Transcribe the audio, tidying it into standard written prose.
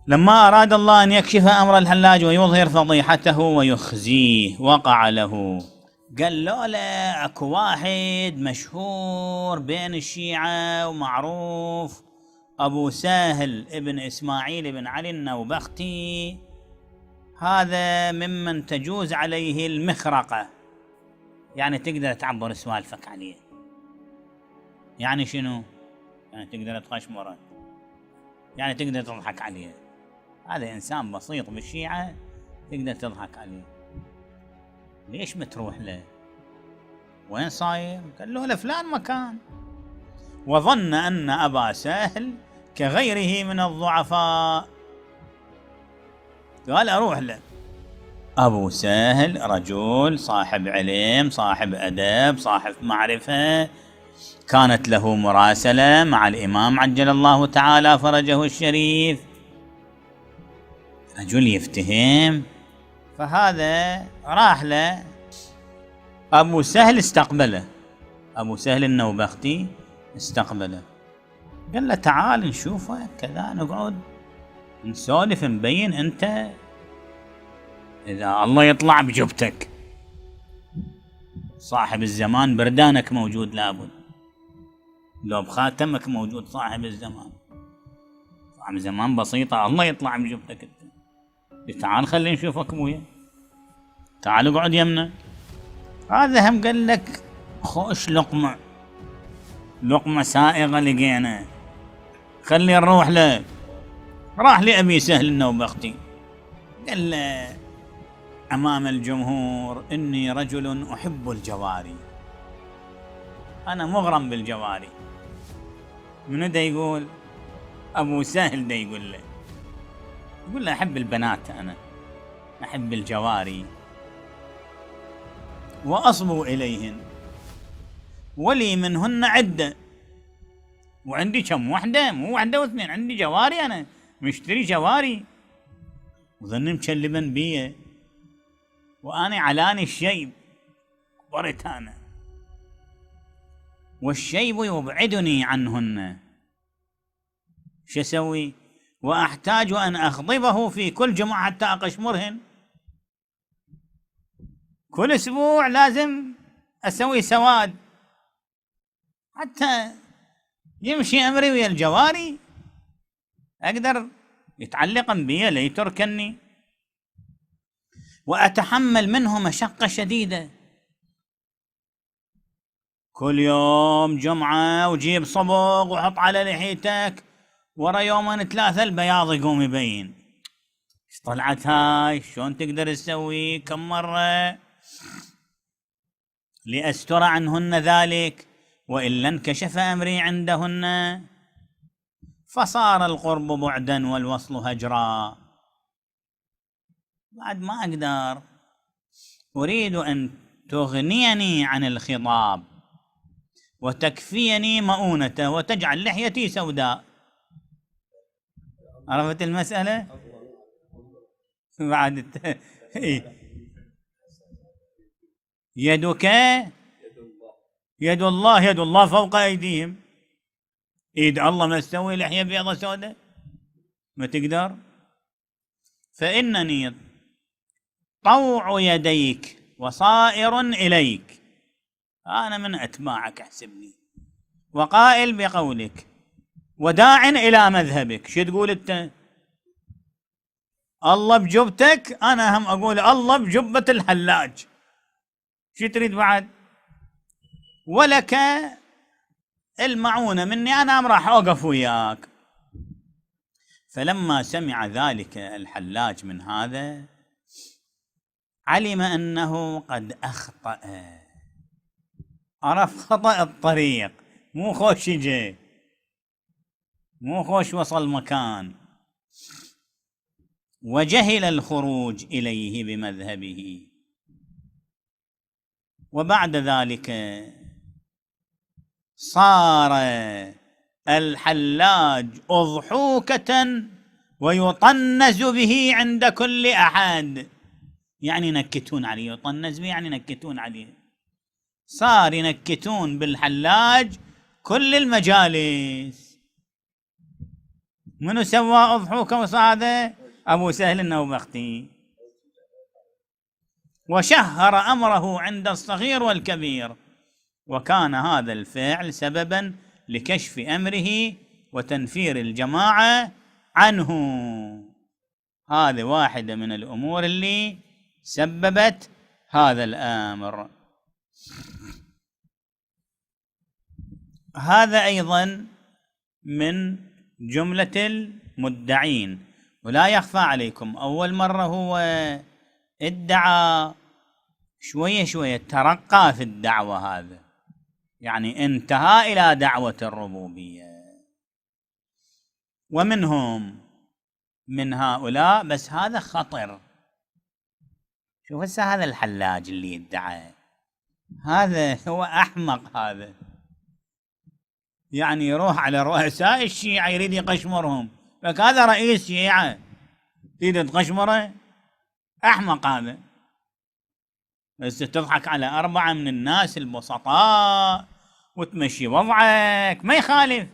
لما أراد الله أن يكشف أمر الحلاج ويظهر فضيحته ويخزيه وقع له. قال لولا اكو واحد مشهور بين الشيعة ومعروف، أبو سهل ابن إسماعيل بن علي النوبختي، هذا ممن تجوز عليه المخرقة، يعني تقدر تعبر سوالفك عليه. يعني شنو؟ يعني تقدر تخشمره، يعني تقدر تضحك عليه. هذا إنسان بسيط بالشيعة تقدر تضحك عليه. ليش ما تروح له؟ وين صاير؟ قال له لفلان مكان. وظن أن أبا سهل كغيره من الضعفاء، قال أروح له. أبو سهل رجل صاحب علم، صاحب أدب، صاحب معرفة، كانت له مراسلة مع الإمام عجل الله تعالى فرجه الشريف، رجل يفتهم. فهذا راح له. أبو سهل استقبله، أبو سهل النوبختي استقبله، قال له تعال نشوفه كذا، نقعد نسولف نبين أنت إذا الله يطلع بجبتك، صاحب الزمان بردانك موجود لابد، لو بخاتمك موجود صاحب الزمان، صاحب الزمان بسيطة، الله يطلع بجبتك أنت. تعال خلي نشوفك مويا، تعال اقعد يمنا. هذا هم قال لك خوش لقمة، لقمة سائغة لقينا، خلي نروح له. راح لأبي سهل النوبختي، قال له أمام الجمهور إني رجل أحب الجواري، أنا مغرم بالجواري. من دا يقول؟ أبو سهل دا يقول له أحب البنات، أنا أحب الجواري وأصبو إليهن، ولي منهن عدة، وعندي كم وحدة، مو وحدة واثنين، عندي جواري، أنا مشتري جواري، وظني مكلبا بيه، وأنا علاني الشيب، كبرت أنا، والشيب يبعدني عنهن، شو أسوي؟ وأحتاج أن أخضبه في كل جمعة حتى أقشمرهن، كل أسبوع لازم أسوي سواد حتى يمشي أمري ويا الجواري، أقدر يتعلقن بي ليتركني، وأتحمل منه مشقة شديدة، كل يوم جمعة وجيب صبغ وحط على لحيتك، ورا يومين ثلاثة البياض يقوم يبين. ايش طلعت هاي؟ شلون تقدر تسوي؟ كم مرة لأستر عنهن ذلك، وإلا انكشف أمري عندهن، فصار القرب بعدا والوصل هجرا. بعد ما أقدر، أريد أن تغنيني عن الخضاب وتكفيني مؤونته وتجعل لحيتي سوداء. عرفت المسألة؟ بعد يدك يد الله، يد الله فوق أيديهم، إيد الله ما تسوي لحية بيضة سوداء، ما تقدر. فإنني طوع يديك وصائر إليك، أنا من أتباعك احسبني، وقائل بقولك، وداع إلى مذهبك. شو تقول أنت؟ الله بجبتك، أنا هم أقول الله بجبة الحلاج. شو تريد بعد؟ ولك المعونة مني، أنا راح أوقف وياك. فلما سمع ذلك الحلاج من هذا، علم أنه قد أخطأ، عرف خطأ الطريق، مو خوش يجي، مو خوش وصل مكان، وجهل الخروج إليه بمذهبه. وبعد ذلك صار الحلاج أضحوكة ويطنز به عند كل أحد، يعني ينكتون عليه، يطنز به يعني ينكتون عليه، صار ينكتون بالحلاج كل المجالس. منو سوى أضحوك وصاده؟ أبو سهل النوبختي. وشهر أمره عند الصغير والكبير، وكان هذا الفعل سببا لكشف أمره وتنفير الجماعة عنه. هذه واحدة من الأمور اللي سببت هذا الأمر. هذا أيضا من جملة المدعين. ولا يخفى عليكم أول مرة هو ادعى، شوية شوية ترقى في الدعوة، هذا يعني انتهى إلى دعوة الربوبية. ومنهم من هؤلاء، بس هذا خطر. شوف هسه هذا الحلاج اللي يدعى، هذا هو أحمق. هذا يعني يروح على رؤساء الشيعة يريد يقشمرهم، لك هذا رئيس شيعة تريد تقشمره؟ أحمق هذا. بس تضحك على 4 من الناس البسطاء وتمشي وضعك، ما يخالف.